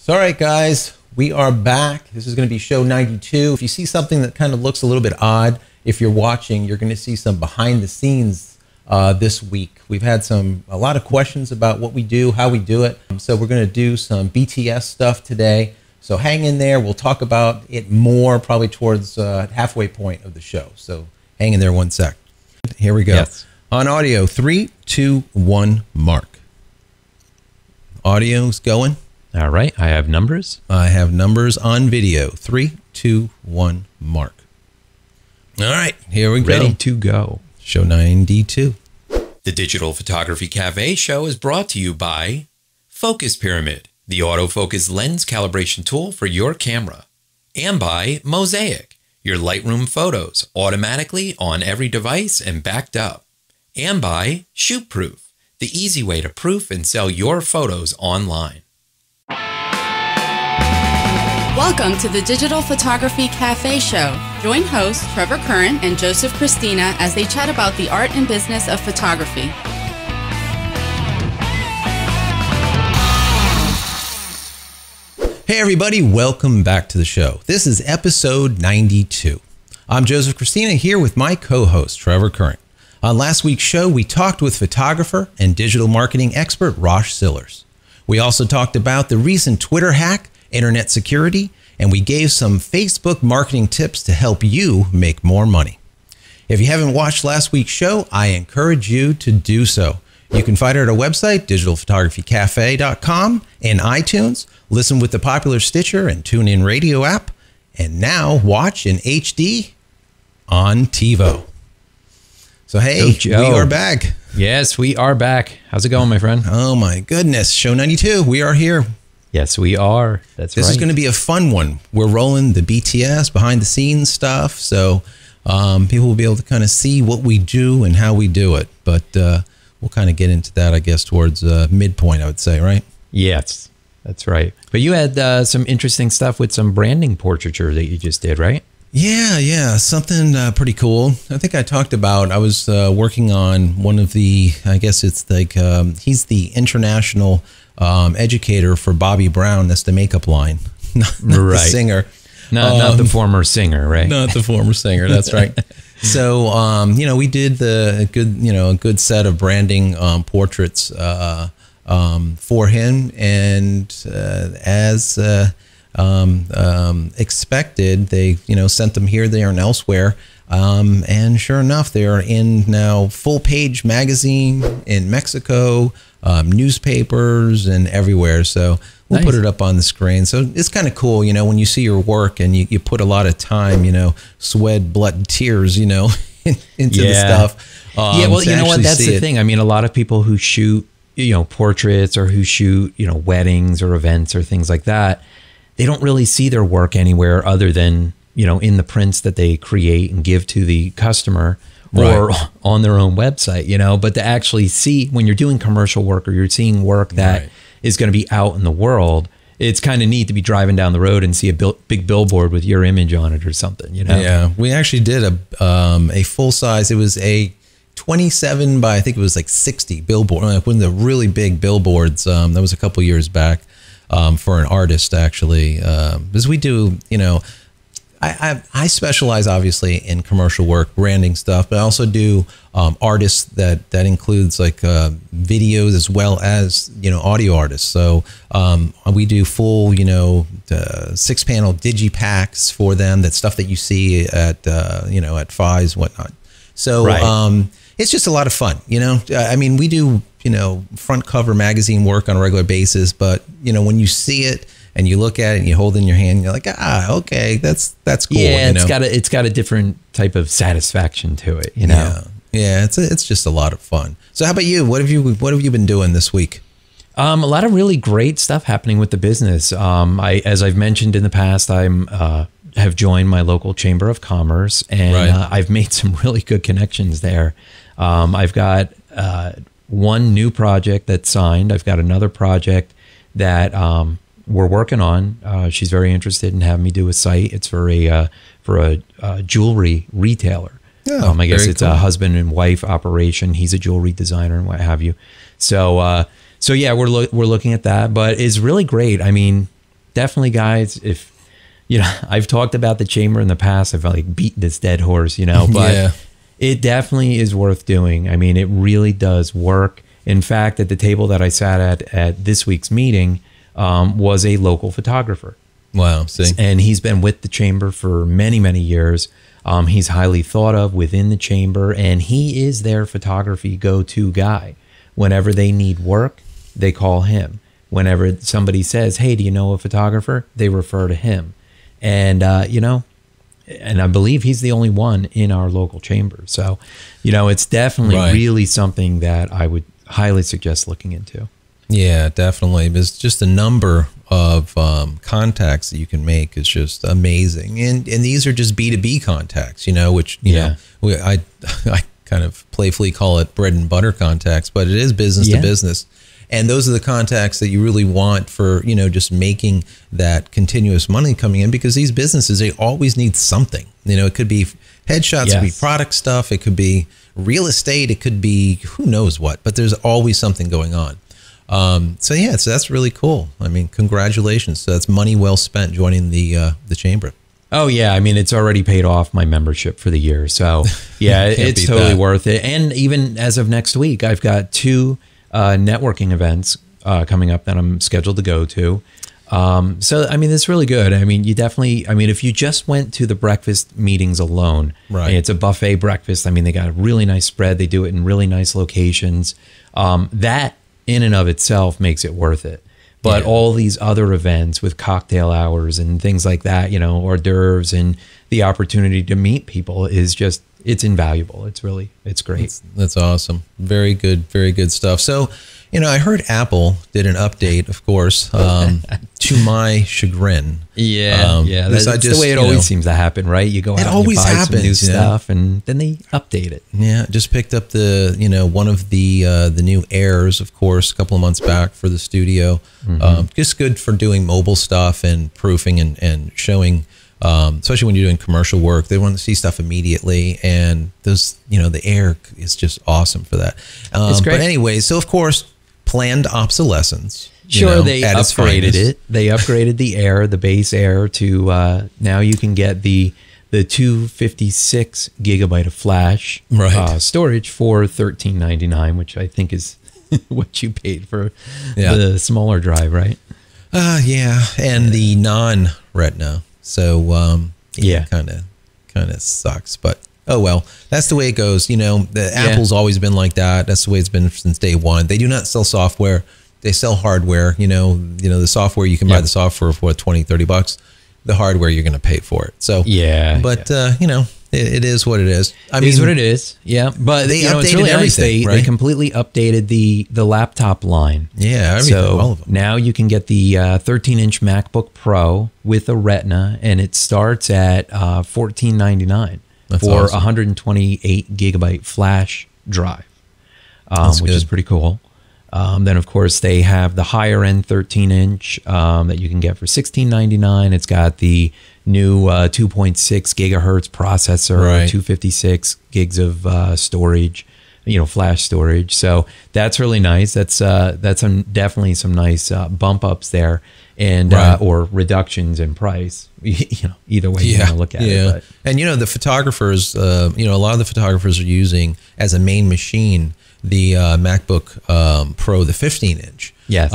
So, all right, guys, we are back. This is going to be show 92. If you see something that kind of looks a little bit odd, if you're watching, you're going to see some behind the scenes this week. We've had a lot of questions about what we do, how we do it. So we're going to do some BTS stuff today. So hang in there. We'll talk about it more probably towards halfway point of the show. So hang in there one sec. Here we go. Yes. On audio, 3, 2, 1, mark. Audio's going. All right. I have numbers. I have numbers on video. 3, 2, 1, mark. All right, here we go. Ready to go. Show 92. The Digital Photography Cafe show is brought to you by Focus Pyramid, the autofocus lens calibration tool for your camera, and by Mosaic, your Lightroom photos automatically on every device and backed up, and by ShootProof, the easy way to proof and sell your photos online. Welcome to the Digital Photography Cafe show. Join hosts Trevor Curran and Joseph Christina as they chat about the art and business of photography. Hey everybody, welcome back to the show. This is episode 92. I'm Joseph Christina here with my co-host Trevor Curran. On last week's show, we talked with photographer and digital marketing expert Rosh Sillers. We also talked about the recent Twitter hack, internet security, and we gave some Facebook marketing tips to help you make more money. If you haven't watched last week's show, I encourage you to do so. You can find it at our website, digitalphotographycafe.com, and iTunes, listen with the popular Stitcher and TuneIn Radio app, and now watch in HD on TiVo. So hey, we are back. Yes, we are back. How's it going, my friend? Oh my goodness, show 92, we are here. Yes, we are. That's right. This is going to be a fun one. We're rolling the BTS behind the scenes stuff, so people will be able to kind of see what we do and how we do it. But we'll kind of get into that, I guess, towards midpoint, I would say, right? Yes, that's right. But you had some interesting stuff with some branding portraiture that you just did, right? Yeah, something pretty cool. I think I talked about, I was working on one of the, I guess it's like, he's the international educator for Bobby Brown. That's the makeup line, not the singer. Not the former singer, right? Not the former singer. That's right. So, we did a good set of branding portraits for him, and as expected, they sent them here, there, and elsewhere. And sure enough, they are in now full page magazine in Mexico, newspapers, and everywhere. So we'll Nice. put it up on the screen. So it's kind of cool, when you see your work and you put a lot of time, sweat, blood, and tears, into the stuff. Yeah, well, you know what? That's the thing. I mean, a lot of people who shoot, portraits or who shoot, weddings or events or things like that, they don't really see their work anywhere other than, in the prints that they create and give to the customer or on their own website, but to actually see when you're doing commercial work or you're seeing work that is going to be out in the world, it's kind of neat to be driving down the road and see a big billboard with your image on it or something, Yeah, we actually did a full size. It was a 27 by, I think it was like 60 billboard, like one of the really big billboards. That was a couple years back for an artist, actually. Because we do, I specialize obviously in commercial work, branding stuff, but I also do artists that includes like videos as well as audio artists. So we do full 6-panel digipacks for them. That's stuff that you see at at FIs, whatnot. So it's just a lot of fun. I mean, we do front cover magazine work on a regular basis, but when you see it and you look at it and you hold it in your hand, you're like, okay, that's cool. Yeah, it's got a different type of satisfaction to it, Yeah, it's just a lot of fun. So how about you? What have you been doing this week? A lot of really great stuff happening with the business. As I've mentioned in the past, have joined my local chamber of commerce, and I've made some really good connections there. I've got one new project that's signed. I've got another project that we're working on. She's very interested in having me do a site. It's for a jewelry retailer. Oh, I guess it's a husband and wife operation. He's a jewelry designer and what have you. So yeah, we're looking at that, but it's really great. I mean, definitely, guys, if, you know, I've talked about the chamber in the past, I've like beaten this dead horse, you know, but it definitely is worth doing. I mean, it really does work. In fact, at the table that I sat at this week's meeting was a local photographer. Wow. See? And he's been with the chamber for many, many years. He's highly thought of within the chamber, and he is their photography go-to guy. Whenever they need work, they call him. Whenever somebody says, hey, do you know a photographer? They refer to him. And, you know, and I believe he's the only one in our local chamber. So, you know, it's definitely really something that I would highly suggest looking into. Yeah, definitely. There's just the number of contacts that you can make is just amazing. And these are just B2B contacts, you know, which, you know, I kind of playfully call it bread and butter contacts, but it is business to business. And those are the contacts that you really want for, you know, just making that continuous money coming in, because these businesses, they always need something. You know, it could be headshots, it could be product stuff, it could be real estate, it could be who knows what, but there's always something going on. So yeah, so that's really cool. I mean, congratulations. So that's money well spent joining the chamber. Oh yeah, I mean, it's already paid off my membership for the year. So yeah, it's totally worth it. And even as of next week, I've got 2 networking events coming up that I'm scheduled to go to. So, I mean, it's really good. I mean, you definitely, I mean, if you just went to the breakfast meetings alone, and it's a buffet breakfast. I mean, they got a really nice spread. They do it in really nice locations. That in and of itself makes it worth it. But all these other events with cocktail hours and things like that, you know, hors d'oeuvres and the opportunity to meet people is just, it's invaluable. It's great. That's awesome. Very good stuff. So, you know, I heard Apple did an update, of course, to my chagrin. That's the way it always seems to happen, right? You go out and you buy some new stuff, and then they update it. Yeah, just picked up the, you know, one of the new Airs, of course, a couple of months back for the studio. Just good for doing mobile stuff and proofing and showing. Especially when you're doing commercial work, they want to see stuff immediately, and those, you know, the Air is just awesome for that. It's great. But anyway, so of course, planned obsolescence. Sure, they upgraded it. They upgraded the Air, the base Air, to now you can get the 256 gigabyte of flash storage for $13.99, which I think is what you paid for the smaller drive, right? And the non-Retina. So kind of sucks, but oh well, that's the way it goes. You know, Apple's always been like that. That's the way it's been since day one. They do not sell software; they sell hardware. You know, the software, you can buy the software for $20-$30. The hardware, you're going to pay for it. So but you know, it is what it is. I mean, it is what it is. Yeah, but they updated it's really everything. They completely updated the laptop line. Yeah, everything, so all of them. Now you can get the 13-inch MacBook Pro with a Retina, and it starts at $14.99 for awesome. 128 gigabyte flash drive, which is pretty cool. Then, of course, they have the higher end 13-inch that you can get for $16.99. It's got the new 2.6 gigahertz processor, 256 gigs of storage, you know, flash storage. So that's really nice. That's definitely some nice bump ups there, and or reductions in price. You know, either way you want to look at it. But. And you know, the photographers, you know, a lot of the photographers are using as a main machine the MacBook Pro, the 15-inch. Yes.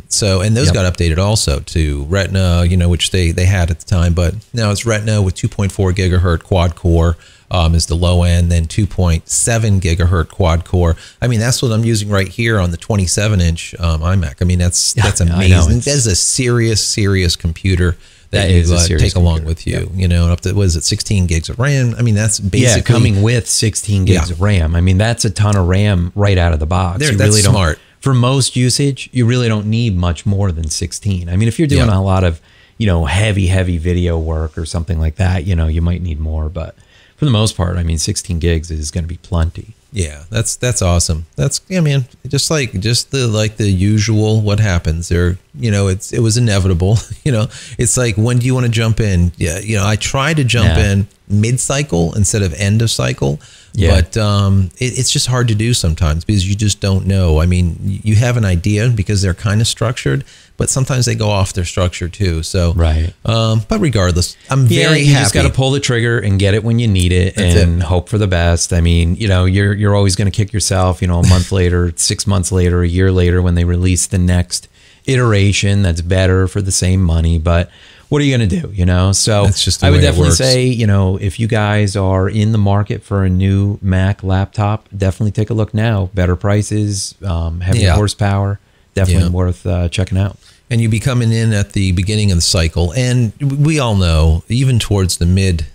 So, and those got updated also to Retina, you know, which they had at the time, but now it's Retina with 2.4 gigahertz quad core is the low end, then 2.7 gigahertz quad core. I mean, that's what I'm using right here on the 27-inch iMac. I mean, that's amazing. That's a serious computer that you take along with you, you know, up to, what is it, 16 gigs of RAM? I mean, that's basically coming with 16 gigs of RAM. I mean, that's a ton of RAM right out of the box. That's really smart. For most usage, you really don't need much more than 16. I mean, if you're doing a lot of, you know, heavy video work or something like that, you know, you might need more, but for the most part, I mean, 16 gigs is going to be plenty. Yeah, that's awesome. That's, I mean, just the usual, what happens. They're it was inevitable. It's like, when do you want to jump in? Yeah. I try to jump in mid-cycle instead of end of cycle. Yeah. But it's just hard to do sometimes because you just don't know. I mean, you have an idea because they're kind of structured, but sometimes they go off their structure too. So, right. But regardless, I'm very happy. You just got to pull the trigger and get it when you need it. That's and hope for the best. I mean, you're always going to kick yourself, a month later, 6 months later, a year later when they release the next iteration that's better for the same money. But what are you going to do, So that's just I would definitely say, if you guys are in the market for a new Mac laptop, definitely take a look now. Better prices, heavy horsepower, definitely worth checking out. And you be coming in at the beginning of the cycle. And we all know, even towards the mid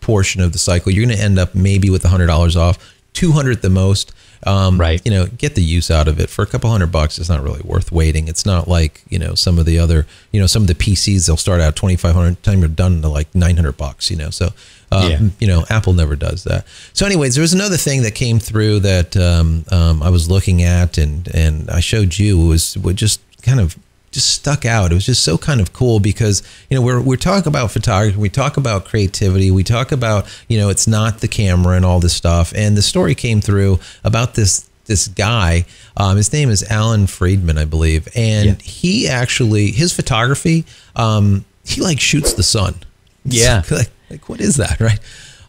portion of the cycle, you're going to end up maybe with $100 off, $200 at the most. Right. Get the use out of it. For a couple $100, it's not really worth waiting. It's not like, some of the other, some of the PCs, they'll start out $2,500, time you're done to like $900, So, Apple never does that. So anyways, there was another thing that came through that I was looking at and I showed you was just kind of just stuck out. It was just so kind of cool because, we're talking about photography, we talk about creativity, we talk about, it's not the camera and all this stuff. And the story came through about this guy. His name is Alan Friedman, I believe. And he actually, his photography, he like shoots the sun. Yeah. Like what is that? Right.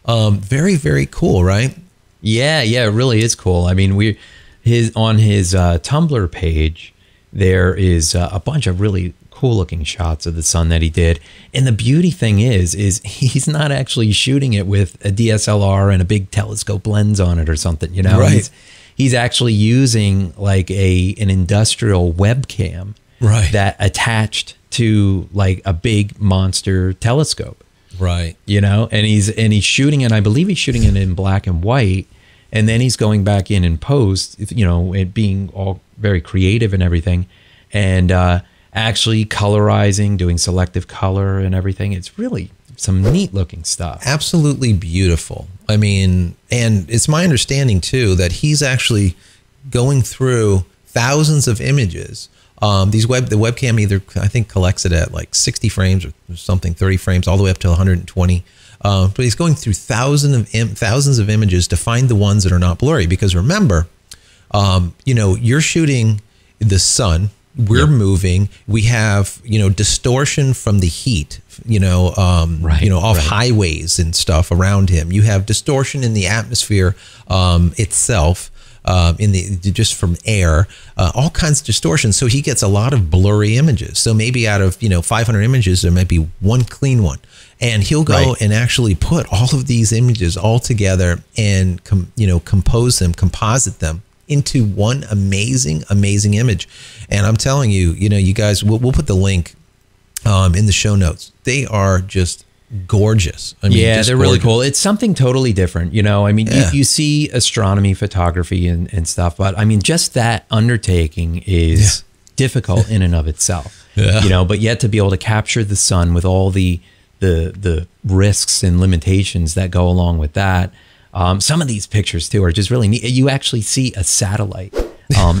Very, very cool. Right. Yeah. Yeah. It really is cool. I mean, on his Tumblr page, there is a bunch of really cool looking shots of the sun that he did. And the beauty thing is he's not actually shooting it with a DSLR and a big telescope lens on it or something, Right. He's actually using like an industrial webcam that attached to like a big monster telescope. Right. And he's shooting it, I believe he's shooting it in black and white. And then he's going back in post, it being all very creative and everything, and actually colorizing, doing selective color and everything. It's really some neat looking stuff. Absolutely beautiful. I mean, and it's my understanding too that he's actually going through thousands of images. The webcam either, I think, collects it at like 60 frames or something, 30 frames, all the way up to 120. But he's going through thousands of images to find the ones that are not blurry. Because remember, you're shooting the sun. We're moving. We have, distortion from the heat, off highways and stuff around him. You have distortion in the atmosphere itself. Just from air, all kinds of distortion. So he gets a lot of blurry images. So maybe out of 500 images, there might be one clean one, and he'll go and actually put all of these images all together and composite them into one amazing image. And I'm telling you, you guys, we'll put the link in the show notes. They are just gorgeous. I mean, they're really cool. It's something totally different. I mean, you see astronomy, photography and stuff, but I mean, just that undertaking is difficult in and of itself, but yet to be able to capture the sun with all the risks and limitations that go along with that. Some of these pictures too are just really neat. You actually see a satellite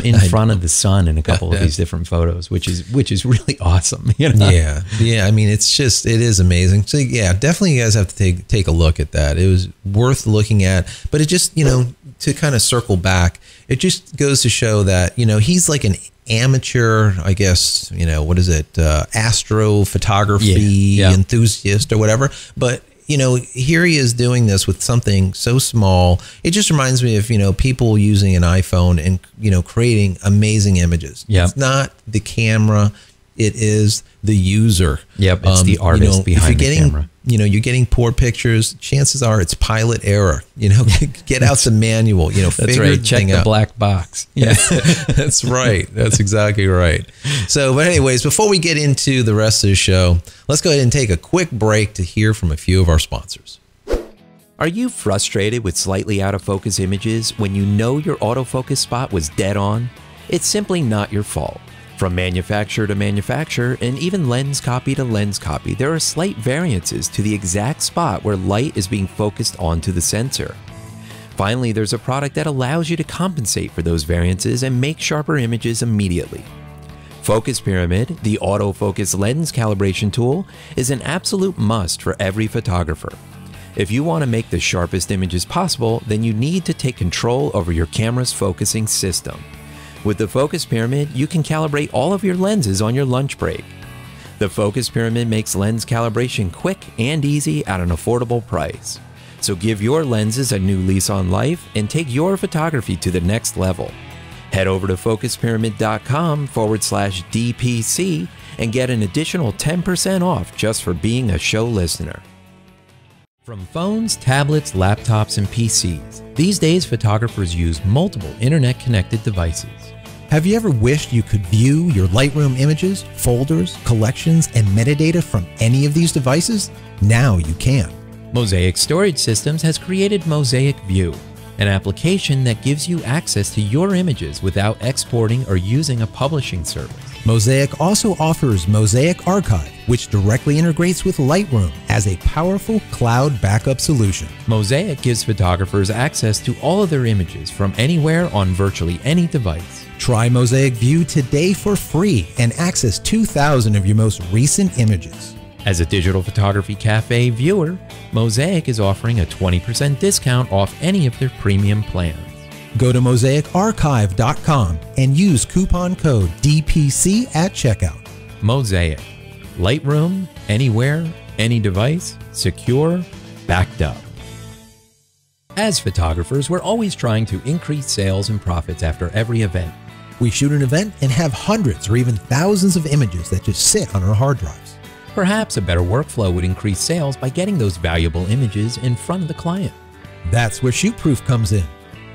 in front of the sun in a couple of these different photos, which is really awesome. Yeah. I mean, it is amazing. So definitely you guys have to take a look at that. It was worth looking at, but it just, to kind of circle back, it just goes to show that, he's like an amateur, I guess, astrophotography enthusiast or whatever, but here he is doing this with something so small. It just reminds me of, people using an iPhone and, creating amazing images. Yep. It's not the camera. It is the user. Yep. It's the artist behind the camera. You're getting poor pictures. Chances are it's pilot error. Get out the manual, That's right. Check the black box. Yeah, that's right. That's exactly right. So, but anyways, before we get into the rest of the show, let's go ahead and take a quick break to hear from a few of our sponsors. Are you frustrated with slightly out of focus images when you know your autofocus spot was dead on? It's simply not your fault. From manufacturer to manufacturer, and even lens copy to lens copy, there are slight variances to the exact spot where light is being focused onto the sensor. Finally, there's a product that allows you to compensate for those variances and make sharper images immediately. Focus Pyramid, the autofocus lens calibration tool, is an absolute must for every photographer. If you want to make the sharpest images possible, then you need to take control over your camera's focusing system. With the Focus Pyramid, you can calibrate all of your lenses on your lunch break. The Focus Pyramid makes lens calibration quick and easy at an affordable price. So give your lenses a new lease on life and take your photography to the next level. Head over to focuspyramid.com/DPC and get an additional 10% off just for being a show listener. From phones, tablets, laptops, and PCs, these days photographers use multiple internet-connected devices. Have you ever wished you could view your Lightroom images, folders, collections, and metadata from any of these devices? Now you can. Mosaic Storage Systems has created Mosaic View, an application that gives you access to your images without exporting or using a publishing service. Mosaic also offers Mosaic Archive, which directly integrates with Lightroom as a powerful cloud backup solution. Mosaic gives photographers access to all of their images from anywhere on virtually any device. Try Mosaic View today for free and access 2,000 of your most recent images. As a Digital Photography Cafe viewer, Mosaic is offering a 20% discount off any of their premium plans. Go to mosaicarchive.com and use coupon code DPC at checkout. Mosaic. Lightroom, anywhere, any device, secure, backed up. As photographers, we're always trying to increase sales and profits after every event. We shoot an event and have hundreds or even thousands of images that just sit on our hard drives. Perhaps a better workflow would increase sales by getting those valuable images in front of the client. That's where ShootProof comes in.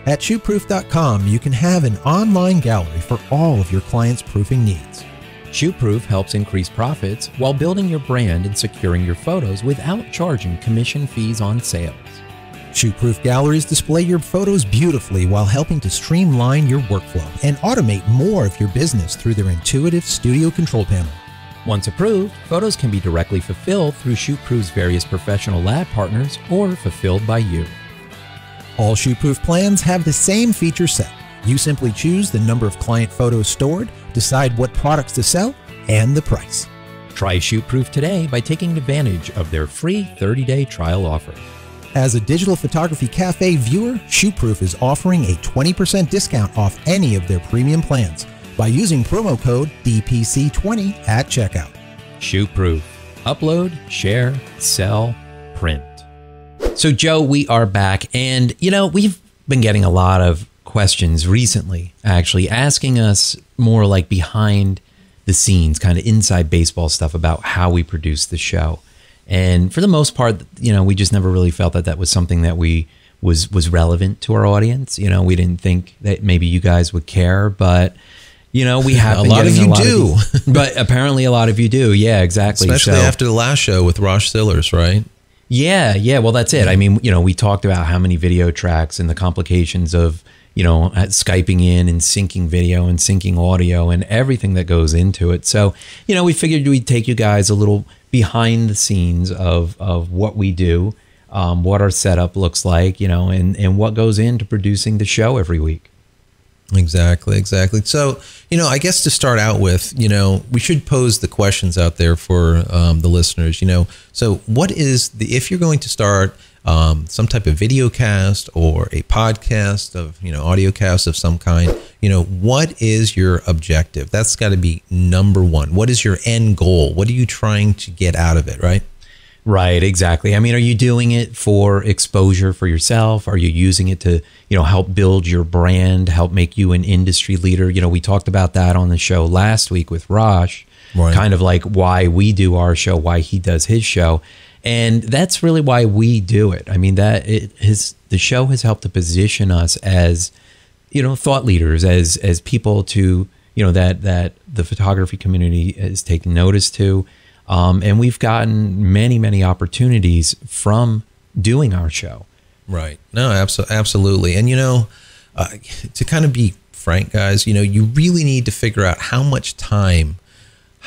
At shootproof.com, you can have an online gallery for all of your clients' proofing needs. ShootProof helps increase profits while building your brand and securing your photos without charging commission fees on sales. ShootProof galleries display your photos beautifully while helping to streamline your workflow and automate more of your business through their intuitive studio control panel. Once approved, photos can be directly fulfilled through ShootProof's various professional lab partners or fulfilled by you. All ShootProof plans have the same feature set. You simply choose the number of client photos stored, decide what products to sell, and the price. Try ShootProof today by taking advantage of their free 30-day trial offer. As a Digital Photography Cafe viewer, ShootProof is offering a 20% discount off any of their premium plans by using promo code DPC20 at checkout. ShootProof. Upload, share, sell, print. So Joe, we are back, and we've been getting a lot of questions recently, actually asking us more like behind the scenes, kind of inside baseball stuff about how we produce the show. And for the most part, we just never really felt that was something that was relevant to our audience. We didn't think that maybe you guys would care, but we have a lot of you do. But apparently a lot of you do. Yeah, exactly. Especially after the last show with Rosh Sillers, right? Yeah. Well, that's it. I mean, we talked about how many video tracks and the complications of, Skyping in and syncing video and syncing audio and everything that goes into it. So, we figured we'd take you guys a little behind the scenes of what we do, what our setup looks like, and what goes into producing the show every week. Exactly. So, I guess to start out with, we should pose the questions out there for the listeners, So what is if you're going to start some type of video cast or a podcast of, audio cast of some kind, what is your objective? That's got to be number one. What is your end goal? What are you trying to get out of it, right? Right, exactly. I mean, are you doing it for exposure for yourself? Are you using it to, help build your brand, help make you an industry leader? We talked about that on the show last week with Rosh, right. Kind of like why we do our show, why he does his show. And that's really why we do it. I mean, the show has helped to position us as, thought leaders, as people to, that the photography community is taking notice to. And we've gotten many opportunities from doing our show. Right. No, absolutely. And, to kind of be frank, guys, you really need to figure out how much time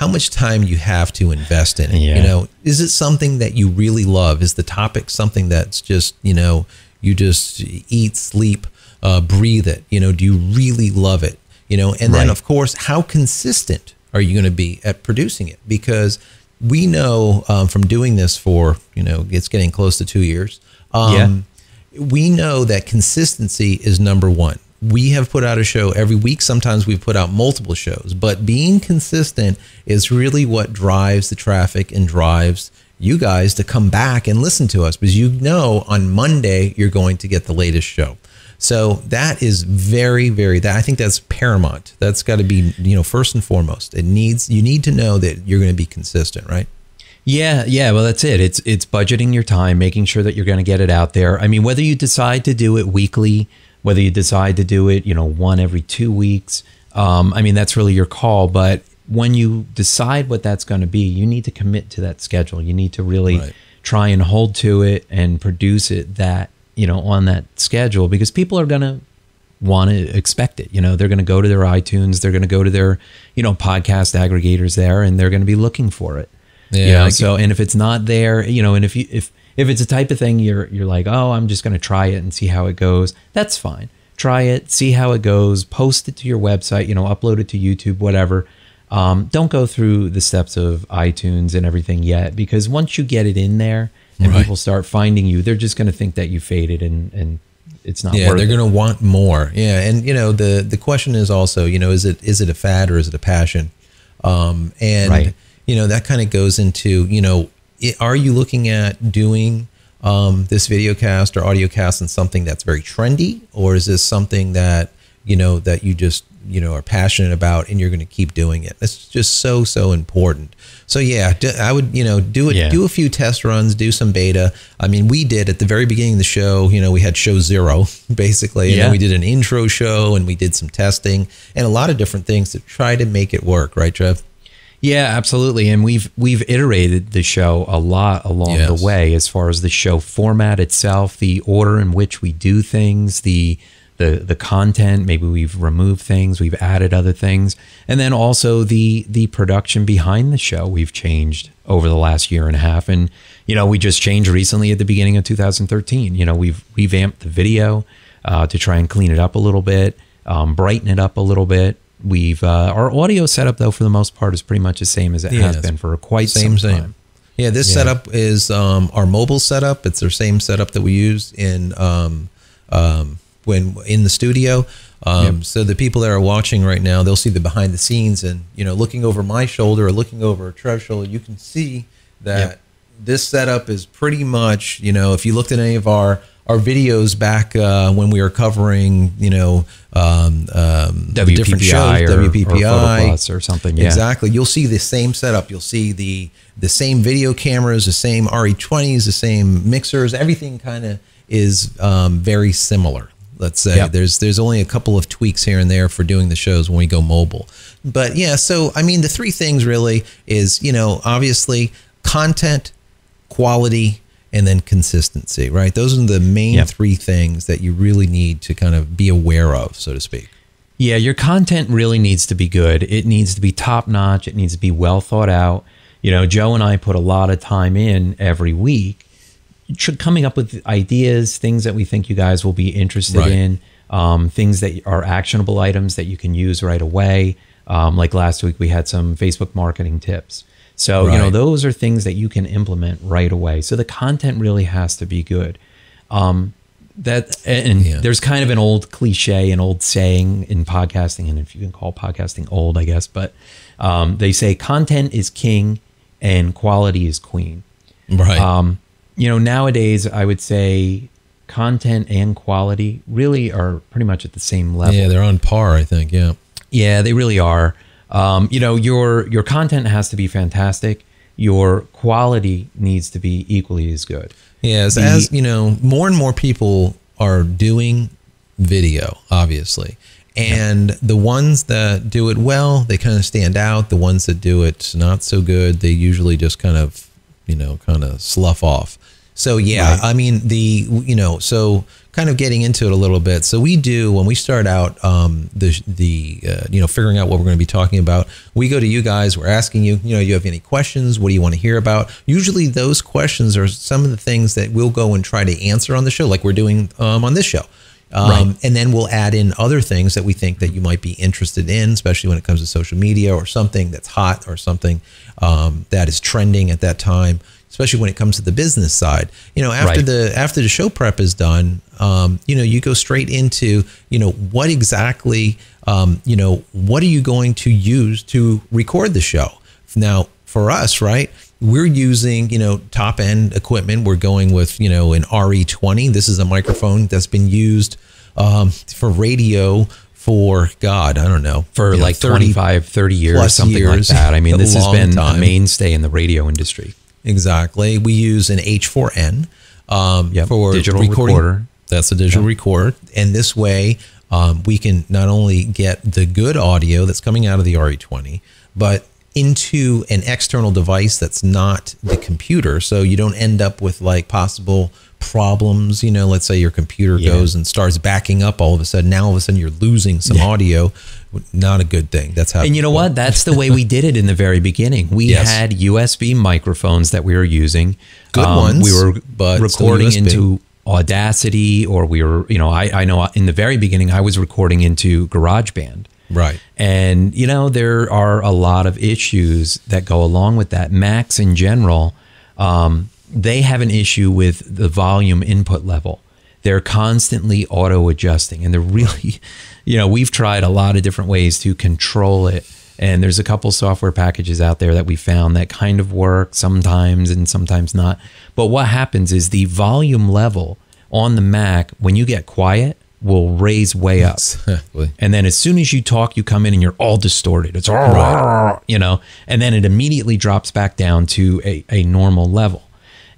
you have to invest in it. Yeah. Is it something that you really love? Is the topic something that's just, you just eat, sleep, breathe it? Do you really love it? And then, of course, how consistent are you going to be at producing it? Because we know from doing this for, it's getting close to 2 years. We know that consistency is number one. We have put out a show every week. Sometimes we've put out multiple shows, but being consistent is really what drives the traffic and drives you guys to come back and listen to us, because on Monday you're going to get the latest show. So that is very, very, I think that's paramount. That's got to be, first and foremost. You need to know that you're going to be consistent, right? Yeah. Well, that's it. It's budgeting your time, making sure that you're going to get it out there. I mean, whether you decide to do it weekly, whether you decide to do it, one every 2 weeks, that's really your call. But when you decide what that's going to be, you need to commit to that schedule. You need to really try and hold to it and produce it on that schedule, because people are going to want to expect it. They're going to go to their iTunes, they're going to go to their, podcast aggregators there, and they're going to be looking for it. Yeah. And if it's not there, and if it's a type of thing you're like, oh, I'm just going to try it and see how it goes, that's fine. Try it, see how it goes, post it to your website, upload it to YouTube, whatever. Don't go through the steps of iTunes and everything yet, because once you get it in there and people start finding you, they're just going to think that you faded and it's not worth it. Yeah, they're going to want more. Yeah, and the question is also, is it a fad or is it a passion? That kind of goes into, are you looking at doing this video cast or audio cast in something that's very trendy, or is this something that that you just are passionate about and you're going to keep doing it? It's just so important. So yeah, I would do it. Do a few test runs, do some beta. I mean, we did at the very beginning of the show. We had show 0 basically, and then we did an intro show and we did some testing and a lot of different things to try to make it work. Right, Trev? Yeah, absolutely. And we've iterated the show a lot along the way, as far as the show format itself, the order in which we do things, the content. Maybe we've removed things, we've added other things, and then also the production behind the show we've changed over the last year and a half. And we just changed recently at the beginning of 2013. We've revamped the video to try and clean it up a little bit, brighten it up a little bit. We've our audio setup, though, for the most part, is pretty much the same as it has been for quite some time. Yeah, this setup is our mobile setup. It's the same setup that we use in when in the studio. So the people that are watching right now, they'll see the behind the scenes, and looking over my shoulder or looking over Trev's shoulder, you can see that this setup is pretty much, if you looked at any of our videos back when we were covering, different shows, WPPI or something. Exactly. You'll see the same setup. You'll see the same video cameras, the same RE20s, the same mixers. Everything kind of is very similar. Let's say there's only a couple of tweaks here and there for doing the shows when we go mobile. But yeah, so I mean, the three things really is, obviously content, quality, and then consistency, right? Those are the main three things that you really need to kind of be aware of, so to speak. Yeah, your content really needs to be good. It needs to be top notch. It needs to be well thought out. Joe and I put a lot of time in every week coming up with ideas, things that we think you guys will be interested in, things that are actionable items that you can use right away. Like last week, we had some Facebook marketing tips. So, those are things that you can implement right away. So the content really has to be good. There's kind of an old cliche, an old saying in podcasting, and if you can call podcasting old, I guess, but they say content is king and quality is queen. Right. Nowadays, I would say content and quality really are pretty much at the same level. Yeah, they're on par, I think. Yeah. Yeah, they really are. Your content has to be fantastic. Your quality needs to be equally as good. Yeah, as more and more people are doing video, obviously. And the ones that do it well, they kind of stand out. The ones that do it not so good, they usually just kind of slough off. So I mean, so kind of getting into it a little bit. So we do, when we start out figuring out what we're going to be talking about, we go to you guys, we're asking you, you have any questions? What do you want to hear about? Usually those questions are some of the things that we'll go and try to answer on the show, like we're doing on this show. And then we'll add in other things that we think that you might be interested in, especially when it comes to social media or something that's hot or something that is trending at that time, especially when it comes to the business side. After the show prep is done, you go straight into, what exactly, what are you going to use to record the show? Now, for us, right, we're using, top end equipment. We're going with, an RE20. This is a microphone that's been used for radio for, God, I don't know. For like 25, 30 years, something like that. I mean, this has been a mainstay in the radio industry. Exactly. We use an H4n for digital recording. Recorder. That's a digital recorder. And this way, we can not only get the good audio that's coming out of the RE20, but into an external device that's not the computer. So you don't end up with like possible problems. Let's say your computer goes and starts backing up all of a sudden. Now all of a sudden you're losing some audio. Not a good thing. That's how. And you know what? That's the way we did it in the very beginning. We had USB microphones that we were using. Good ones. We were recording into Audacity, or we were, I know in the very beginning I was recording into GarageBand. Right. And, there are a lot of issues that go along with that. Macs in general, they have an issue with the volume input level. They're constantly auto adjusting, and they're really, we've tried a lot of different ways to control it. And there's a couple software packages out there that we found that kind of work sometimes and sometimes not. But what happens is the volume level on the Mac, when you get quiet, will raise way up. And then as soon as you talk, you come in and you're all distorted. It's and then it immediately drops back down to a normal level.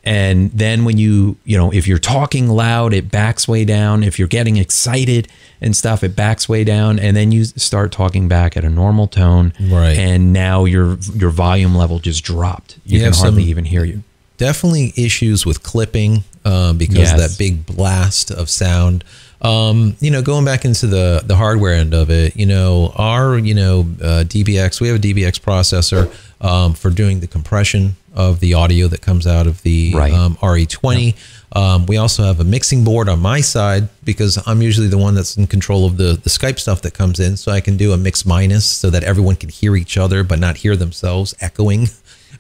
And then when if you're talking loud, it backs way down. If you're getting excited and stuff, it backs way down. And then you start talking back at a normal tone. Right. And now your volume level just dropped. You can hardly even hear you. Definitely issues with clipping because of that big blast of sound. Going back into the hardware end of it, our, DBX, we have a DBX processor for doing the compression of the audio that comes out of the RE20. Yep. We also have a mixing board on my side because I'm usually the one that's in control of the Skype stuff that comes in. So I can do a mix minus so that everyone can hear each other, but not hear themselves echoing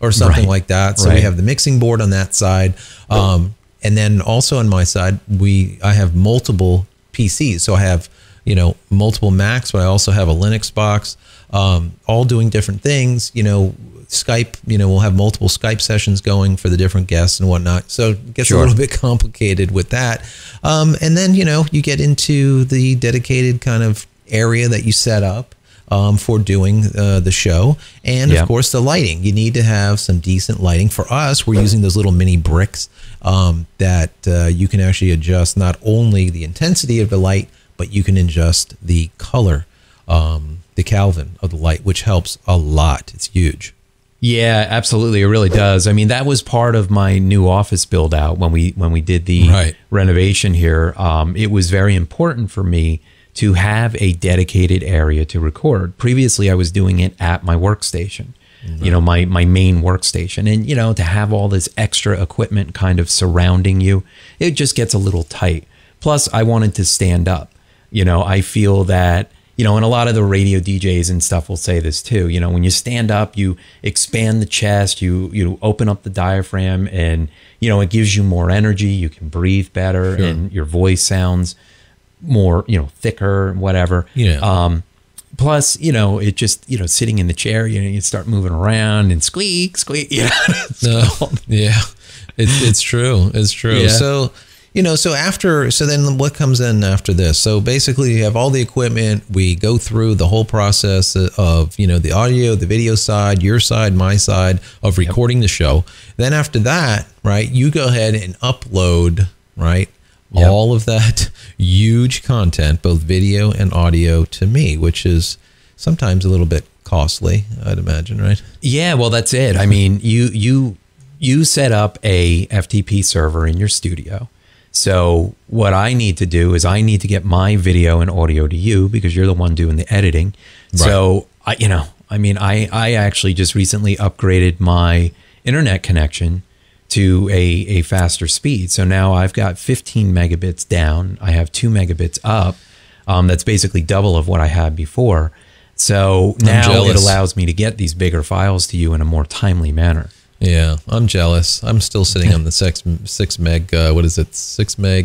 or something like that. So we have the mixing board on that side. And then also on my side, I have multiple PCs. So I have, multiple Macs, but I also have a Linux box, all doing different things. Skype, we'll have multiple Skype sessions going for the different guests and whatnot. So it gets a little bit complicated with that. And then, you get into the dedicated kind of area that you set up for doing the show. And of course, the lighting. You need to have some decent lighting. For us, we're using those little mini bricks that you can actually adjust not only the intensity of the light, but you can adjust the color, the Kelvin of the light, which helps a lot. It's huge. Yeah, absolutely. It really does. I mean, that was part of my new office build out when we did the renovation here. It was very important for me to have a dedicated area to record. Previously, I was doing it at my workstation, my main workstation. And, to have all this extra equipment kind of surrounding you, it just gets a little tight. Plus, I wanted to stand up. I feel that, and a lot of the radio DJs and stuff will say this too. When you stand up, you expand the chest, you open up the diaphragm, and, it gives you more energy. You can breathe better, and your voice sounds more, thicker, whatever. Plus, it just, sitting in the chair, you start moving around and squeak. It's true. It's true. Yeah. So, so then what comes in after this? So basically you have all the equipment. We go through the whole process of, the audio, the video side, your side, my side of recording the show. Then after that, right, you go ahead and upload, right, all of that huge content, both video and audio, to me, which is sometimes a little bit costly, I'd imagine, right? Yeah, well, that's it. I mean, you set up a FTP server in your studio. So what I need to do is I need to get my video and audio to you because you're the one doing the editing. Right. So I actually just recently upgraded my internet connection to a faster speed. So now I've got 15 megabits down. I have 2 megabits up. That's basically double of what I had before. So now it allows me to get these bigger files to you in a more timely manner. Yeah, I'm jealous. I'm still sitting on the 6 meg, 6 meg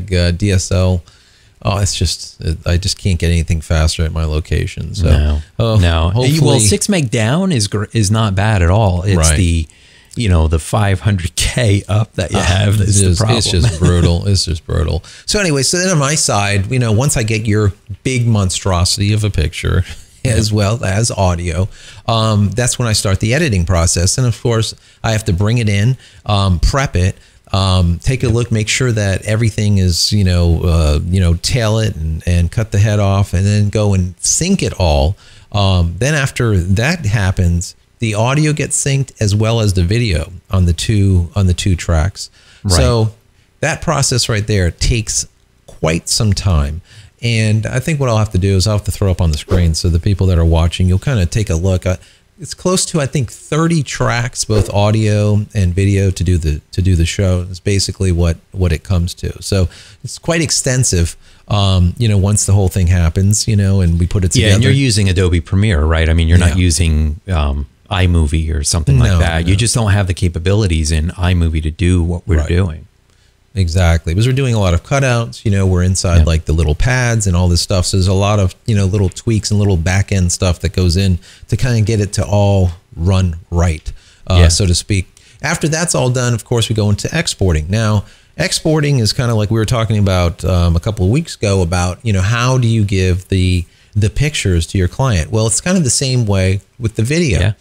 DSL. Oh, it's just, I just can't get anything faster at my location. So no. Well, 6 meg down is not bad at all. It's the 500K up that you have that's the problem. It's just brutal. It's just brutal. So anyway, so then on my side, once I get your big monstrosity of a picture, as well as audio, that's when I start the editing process. And of course, I have to bring it in, prep it, take a look, make sure that everything is, tail it and cut the head off, and then go and sync it all. Then after that happens, the audio gets synced as well as the video on the two tracks. Right. So that process right there takes quite some time. And I think what I'll have to do is I'll have to throw up on the screen so the people that are watching, you'll kind of take a look. It's close to, I think, 30 tracks, both audio and video, to do the show. It's basically what it comes to. So it's quite extensive. Once the whole thing happens, and we put it together. Yeah, and you're using Adobe Premiere, right? I mean, you're not using iMovie or something like that. You just don't have the capabilities in iMovie to do what we're doing. Exactly, because we're doing a lot of cutouts. We're inside like the little pads and all this stuff. So there's a lot of little tweaks and little back end stuff that goes in to kind of get it to all run right, so to speak. After that's all done, of course, we go into exporting. Now, exporting is kind of like we were talking about a couple of weeks ago about how do you give the pictures to your client? Well, it's kind of the same way with the video. Yeah.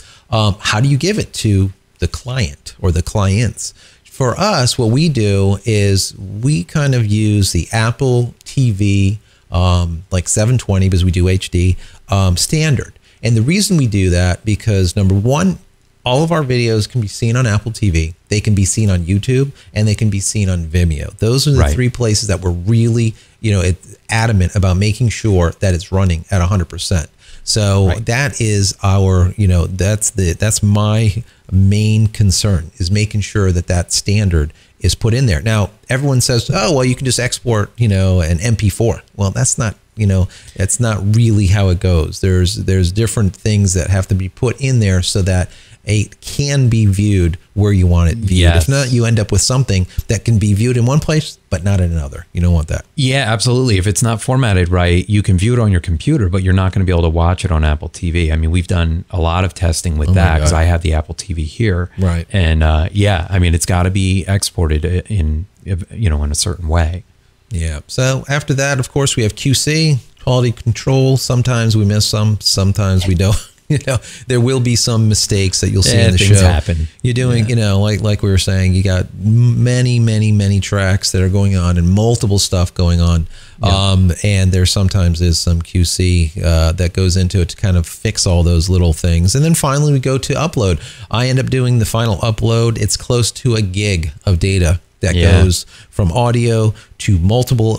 How do you give it to the client or the clients? For us, what we do is we kind of use the Apple TV like 720, because we do HD standard. And the reason we do that, because number one, all of our videos can be seen on Apple TV, they can be seen on YouTube, and they can be seen on Vimeo. Those are the three places that we're really adamant about making sure that it's running at 100%. So that is our, that's my main concern, is making sure that standard is put in there. Now, everyone says, oh, well, you can just export, an MP4. Well, that's not, that's not really how it goes. There's different things that have to be put in there so that it can be viewed where you want it viewed. Yes. If not, you end up with something that can be viewed in one place, but not in another. You don't want that. Yeah, absolutely. If it's not formatted right, you can view it on your computer, but you're not going to be able to watch it on Apple TV. I mean, we've done a lot of testing with that because I have the Apple TV here. Right. And it's got to be exported in a certain way. Yeah. So after that, of course, we have QC, quality control. Sometimes we miss some, sometimes we don't. There will be some mistakes that you'll see in the show. Happen. You're doing, like we were saying, you got many tracks that are going on and multiple stuff going on. Yeah. And there sometimes is some QC that goes into it to kind of fix all those little things. And then finally we go to upload. I end up doing the final upload. It's close to a gig of data that goes from audio to multiple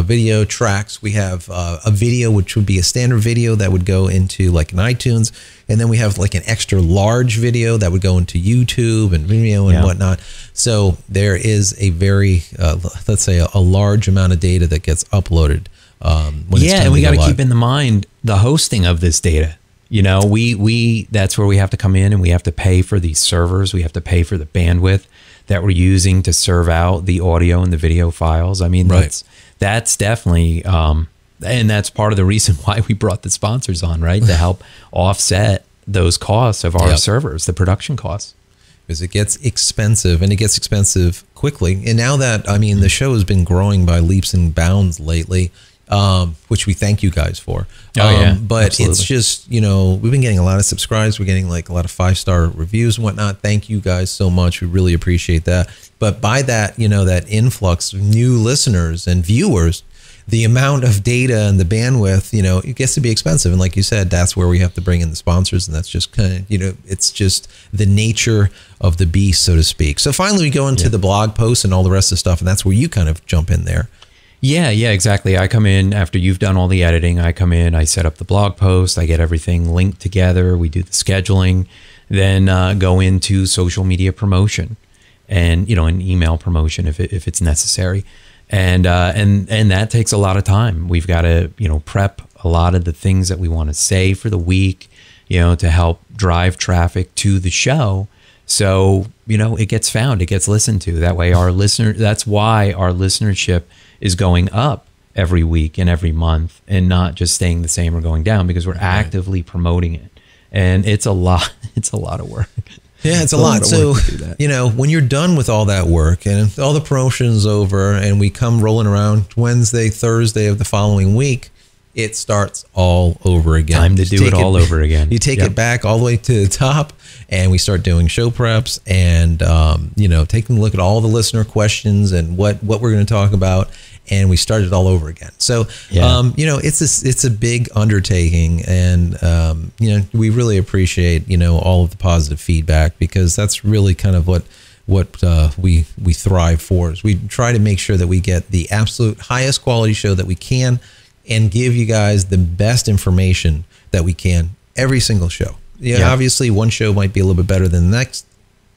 video tracks. We have a video, which would be a standard video that would go into like an iTunes. And then we have like an extra large video that would go into YouTube and Vimeo and whatnot. So there is a very, let's say a large amount of data that gets uploaded. And we got to keep in mind the hosting of this data. That's where we have to come in, and we have to pay for these servers. We have to pay for the bandwidth that we're using to serve out the audio and the video files. I mean, that's definitely, and that's part of the reason why we brought the sponsors on, right? To help offset those costs of our servers, the production costs. Because it gets expensive, and it gets expensive quickly. And now that, the show has been growing by leaps and bounds lately, which we thank you guys for. But absolutely. It's just, we've been getting a lot of subscribes. We're getting like a lot of 5-star reviews and whatnot. Thank you guys so much. We really appreciate that. But by that, that influx of new listeners and viewers, the amount of data and the bandwidth, it gets to be expensive. And like you said, that's where we have to bring in the sponsors. And that's just kind of, it's just the nature of the beast, so to speak. So finally, we go into the blog posts and all the rest of the stuff. And that's where you kind of jump in there. Yeah, exactly. I come in after you've done all the editing. I come in, I set up the blog post, I get everything linked together. We do the scheduling, then go into social media promotion. and, you know, an email promotion if it's necessary. And that takes a lot of time. We've got to, you know, prep a lot of the things that we want to say for the week, you know, to help drive traffic to the show. So, you know, it gets found, it gets listened to. That way that's why our listenership is going up every week and every month and not just staying the same or going down, because we're actively promoting it. And it's a lot of work. Yeah, it's a lot. So, you know, when you're done with all that work and all the promotion's over and we come rolling around Wednesday, Thursday of the following week, it starts all over again. Time to do it all over again. You take it back all the way to the top, and we start doing show preps and, you know, taking a look at all the listener questions and what we're going to talk about. And we start it all over again. So, you know, it's a big undertaking, and, you know, we really appreciate, you know, all of the positive feedback, because that's really kind of what we thrive for. Is we try to make sure that we get the absolute highest quality show that we can and give you guys the best information that we can every single show. Yeah, obviously one show might be a little bit better than the next,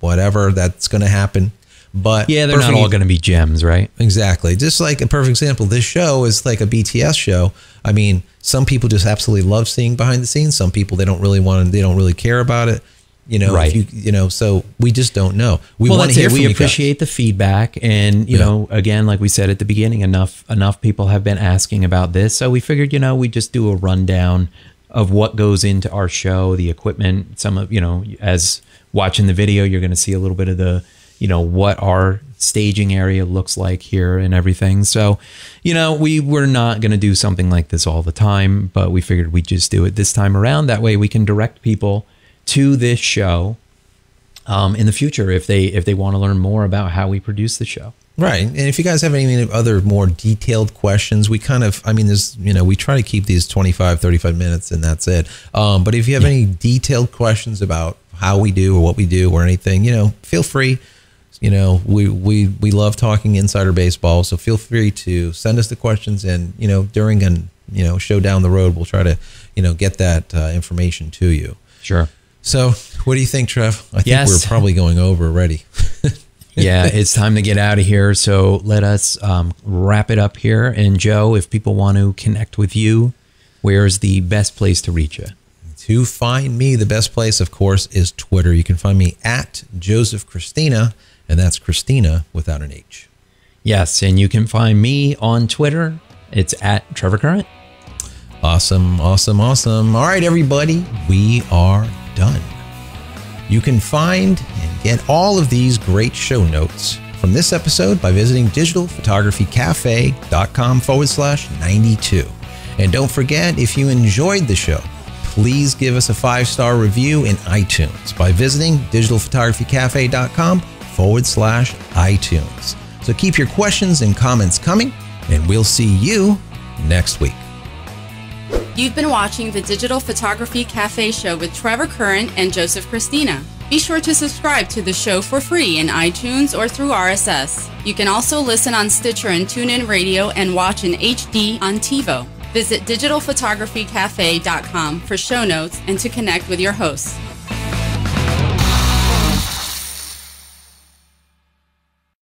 whatever, that's going to happen. But yeah, they're not all going to be gems, right? Exactly. Just like a perfect example, this show is like a BTS show. I mean, some people just absolutely love seeing behind the scenes. Some people, they don't really care about it. You know, right. You know, so we just don't know. We want to hear from you guys. We appreciate the feedback, and you know, again, like we said at the beginning, enough people have been asking about this, so we figured, you know, we just do a rundown of what goes into our show, the equipment. Some of, you know, as watching the video, you're going to see a little bit of the, you know, what our staging area looks like here and everything. So, you know, we were not going to do something like this all the time, but we figured we'd just do it this time around. That way we can direct people to this show in the future if they want to learn more about how we produce the show. Right. And if you guys have any other more detailed questions, we kind of, I mean, there's, you know, we try to keep these 25, 35 minutes and that's it. But if you have any detailed questions about how we do or what we do or anything, you know, feel free. You know, we love talking insider baseball, so feel free to send us the questions, and, you know, during a, you know, show down the road, we'll try to, you know, get that information to you. Sure. So what do you think, Trev? I think we're probably going over already. Yeah, it's time to get out of here. So let us wrap it up here. And Joe, if people want to connect with you, where's the best place to reach you? To find me, the best place, of course, is Twitter. You can find me at Joseph Christina, and that's Christina without an H. Yes, and you can find me on Twitter. It's at Trevor Current. Awesome, awesome, awesome. All right, everybody, we are done. You can find and get all of these great show notes from this episode by visiting digitalphotographycafe.com/92. And don't forget, if you enjoyed the show, please give us a 5-star review in iTunes by visiting digitalphotographycafe.com/iTunes. So keep your questions and comments coming, and we'll see you next week. You've been watching the Digital Photography Cafe show with Trevor Current and Joseph Christina. Be sure to subscribe to the show for free in iTunes or through RSS. You can also listen on Stitcher and TuneIn Radio and watch in HD on TiVo. Visit digitalphotographycafe.com for show notes and to connect with your hosts.